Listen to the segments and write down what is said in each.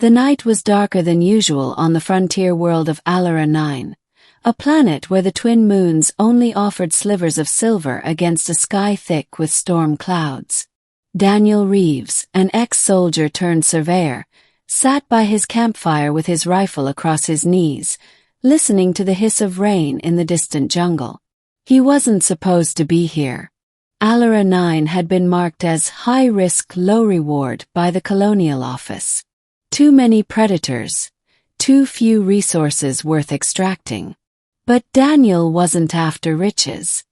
The night was darker than usual on the frontier world of Alara 9, a planet where the twin moons only offered slivers of silver against a sky thick with storm clouds. Daniel Reeves, an ex-soldier turned surveyor, sat by his campfire with his rifle across his knees, listening to the hiss of rain in the distant jungle. He wasn't supposed to be here. Alara 9 had been marked as high risk, low reward by the Colonial Office. Too many predators, too few resources worth extracting. But Daniel wasn't after riches.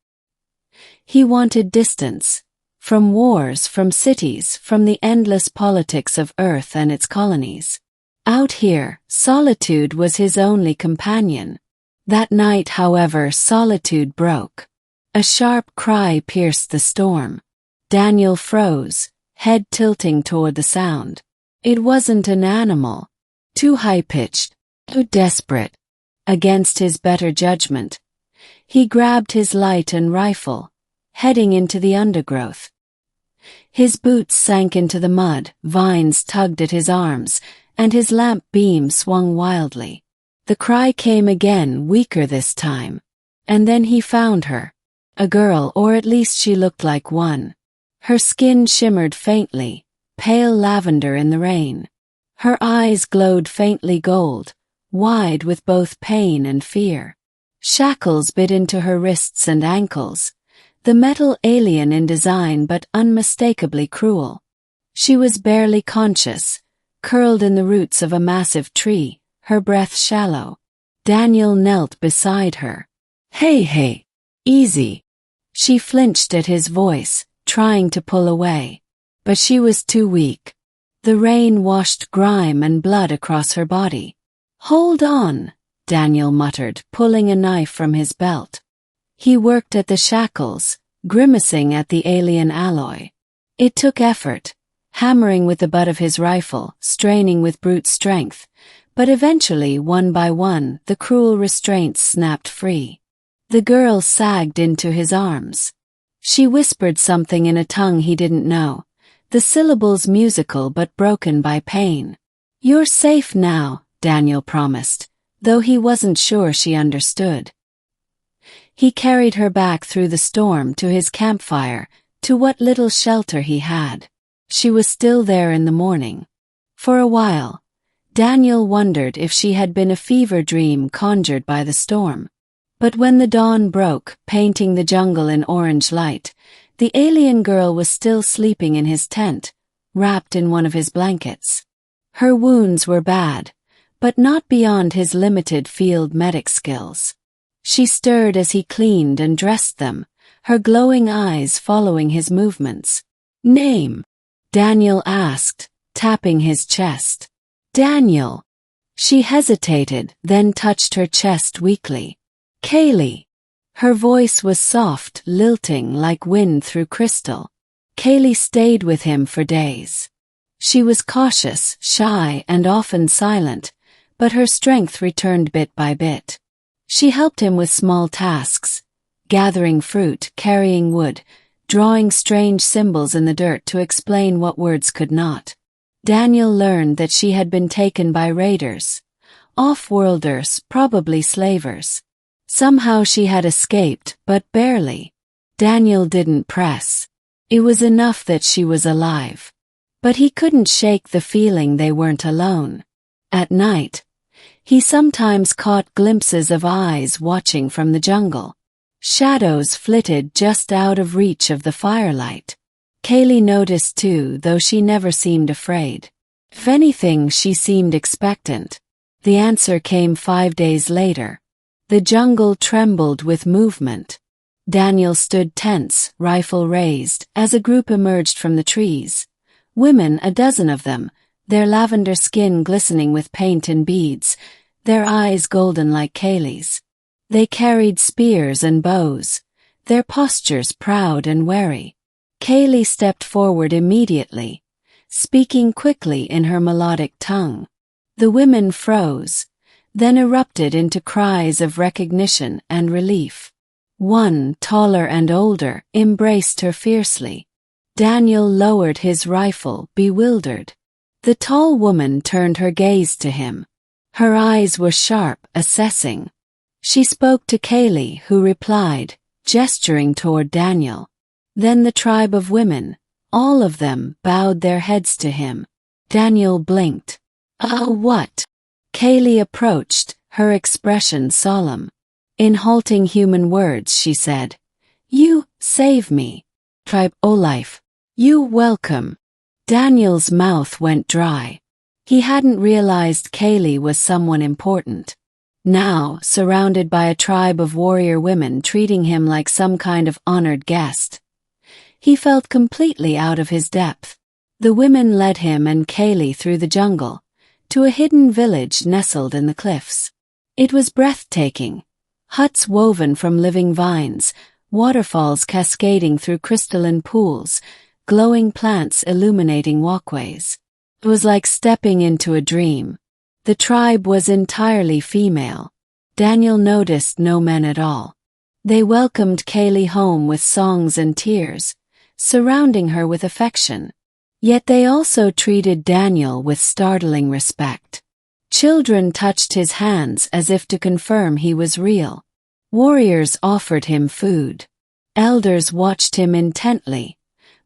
He wanted distance, from wars, from cities, from the endless politics of Earth and its colonies. Out here, solitude was his only companion. That night, however, solitude broke. A sharp cry pierced the storm. Daniel froze, head tilting toward the sound. It wasn't an animal. Too high-pitched, too desperate. Against his better judgment, he grabbed his light and rifle, heading into the undergrowth. His boots sank into the mud, vines tugged at his arms, and his lamp beam swung wildly. The cry came again, weaker this time. And then he found her. A girl, or at least she looked like one. Her skin shimmered faintly, pale lavender in the rain. Her eyes glowed faintly gold, wide with both pain and fear. Shackles bit into her wrists and ankles, the metal alien in design but unmistakably cruel. She was barely conscious, curled in the roots of a massive tree, her breath shallow. Daniel knelt beside her. Hey, easy. She flinched at his voice, trying to pull away. But she was too weak. The rain washed grime and blood across her body. Hold on, Daniel muttered, pulling a knife from his belt. He worked at the shackles, grimacing at the alien alloy. It took effort, hammering with the butt of his rifle, straining with brute strength, but eventually, one by one, the cruel restraints snapped free. The girl sagged into his arms. She whispered something in a tongue he didn't know, the syllables musical but broken by pain. You're safe now, Daniel promised, though he wasn't sure she understood. He carried her back through the storm to his campfire, to what little shelter he had. She was still there in the morning. For a while, Daniel wondered if she had been a fever dream conjured by the storm. But when the dawn broke, painting the jungle in orange light, the alien girl was still sleeping in his tent, wrapped in one of his blankets. Her wounds were bad, but not beyond his limited field medic skills. She stirred as he cleaned and dressed them, her glowing eyes following his movements. Name? Daniel asked, tapping his chest. Daniel. She hesitated, then touched her chest weakly. Kaylee. Her voice was soft, lilting like wind through crystal. Kaylee stayed with him for days. She was cautious, shy, and often silent, but her strength returned bit by bit. She helped him with small tasks, gathering fruit, carrying wood, drawing strange symbols in the dirt to explain what words could not. Daniel learned that she had been taken by raiders, off-worlders, probably slavers. Somehow she had escaped, but barely. Daniel didn't press. It was enough that she was alive. But he couldn't shake the feeling they weren't alone. At night, he sometimes caught glimpses of eyes watching from the jungle. Shadows flitted just out of reach of the firelight. Kaylee noticed too, though she never seemed afraid. If anything, she seemed expectant. The answer came 5 days later. The jungle trembled with movement. Daniel stood tense, rifle raised, as a group emerged from the trees. Women, a dozen of them, their lavender skin glistening with paint and beads, their eyes golden like Kaylee's. They carried spears and bows, their postures proud and wary. Kaylee stepped forward immediately, speaking quickly in her melodic tongue. The women froze, then erupted into cries of recognition and relief. One, taller and older, embraced her fiercely. Daniel lowered his rifle, bewildered. The tall woman turned her gaze to him. Her eyes were sharp, assessing. She spoke to Kaylee, who replied, gesturing toward Daniel. Then the tribe of women, all of them, bowed their heads to him. Daniel blinked. What? Kaylee approached, her expression solemn. In halting human words, she said, "You save me. Tribe Olife. You welcome." Daniel's mouth went dry. He hadn't realized Kaylee was someone important. Now, surrounded by a tribe of warrior women treating him like some kind of honored guest, he felt completely out of his depth. The women led him and Kaylee through the jungle, to a hidden village nestled in the cliffs. It was breathtaking. Huts woven from living vines, waterfalls cascading through crystalline pools, glowing plants illuminating walkways. It was like stepping into a dream. The tribe was entirely female. Daniel noticed no men at all. They welcomed Kaylee home with songs and tears, surrounding her with affection. Yet they also treated Daniel with startling respect. Children touched his hands as if to confirm he was real. Warriors offered him food. Elders watched him intently,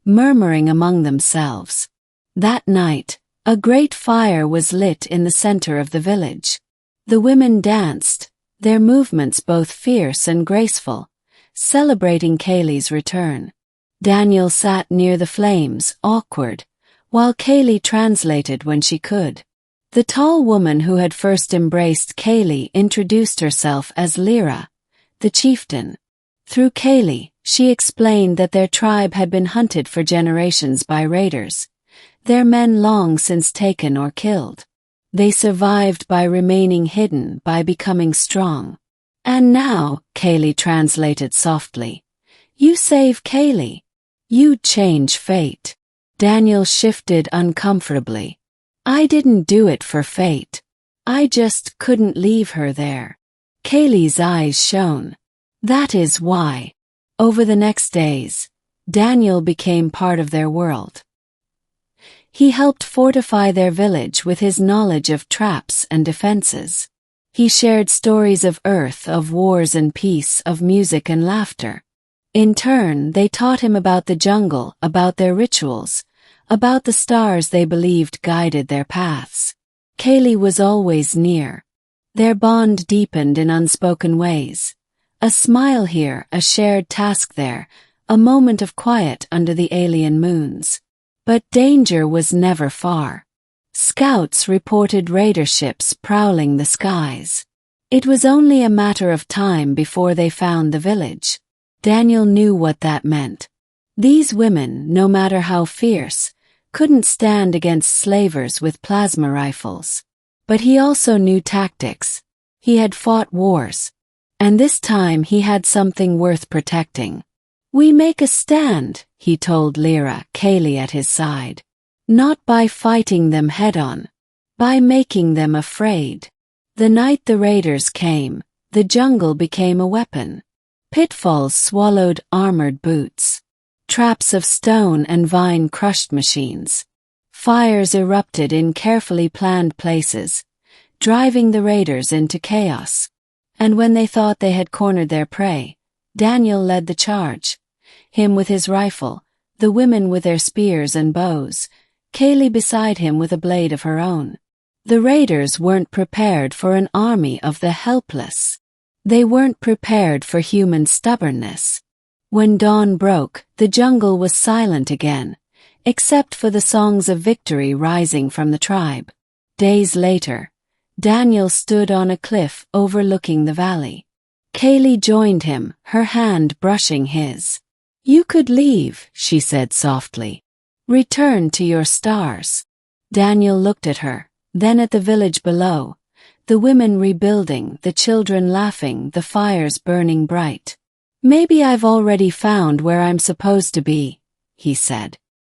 murmuring among themselves. That night, a great fire was lit in the center of the village. The women danced, their movements both fierce and graceful, celebrating Kaylee's return. Daniel sat near the flames, awkward, while Kaylee translated when she could. The tall woman who had first embraced Kaylee introduced herself as Lyra, the chieftain. Through Kaylee, she explained that their tribe had been hunted for generations by raiders, their men long since taken or killed. They survived by remaining hidden, by becoming strong. And now, Kaylee translated softly, you save Kaylee. You change fate. Daniel shifted uncomfortably. I didn't do it for fate. I just couldn't leave her there. Kaylee's eyes shone. That is why. Over the next days, Daniel became part of their world. He helped fortify their village with his knowledge of traps and defenses. He shared stories of Earth, of wars and peace, of music and laughter. In turn, they taught him about the jungle, about their rituals, about the stars they believed guided their paths. Kaylee was always near. Their bond deepened in unspoken ways. A smile here, a shared task there, a moment of quiet under the alien moons. But danger was never far. Scouts reported raider ships prowling the skies. It was only a matter of time before they found the village. Daniel knew what that meant. These women, no matter how fierce, couldn't stand against slavers with plasma rifles. But he also knew tactics. He had fought wars. And this time he had something worth protecting. We make a stand, he told Lyra, Kaylee at his side. Not by fighting them head-on. By making them afraid. The night the raiders came, the jungle became a weapon. Pitfalls swallowed armored boots. Traps of stone and vine crushed machines. Fires erupted in carefully planned places, driving the raiders into chaos. And when they thought they had cornered their prey, Daniel led the charge. Him with his rifle, the women with their spears and bows, Kaylee beside him with a blade of her own. The raiders weren't prepared for an army of the helpless. They weren't prepared for human stubbornness. When dawn broke, the jungle was silent again, except for the songs of victory rising from the tribe. Days later, Daniel stood on a cliff overlooking the valley. Kaylee joined him, her hand brushing his. You could leave, she said softly. Return to your stars. Daniel looked at her, then at the village below. The women rebuilding, the children laughing, the fires burning bright. Maybe I've already found where I'm supposed to be, he said.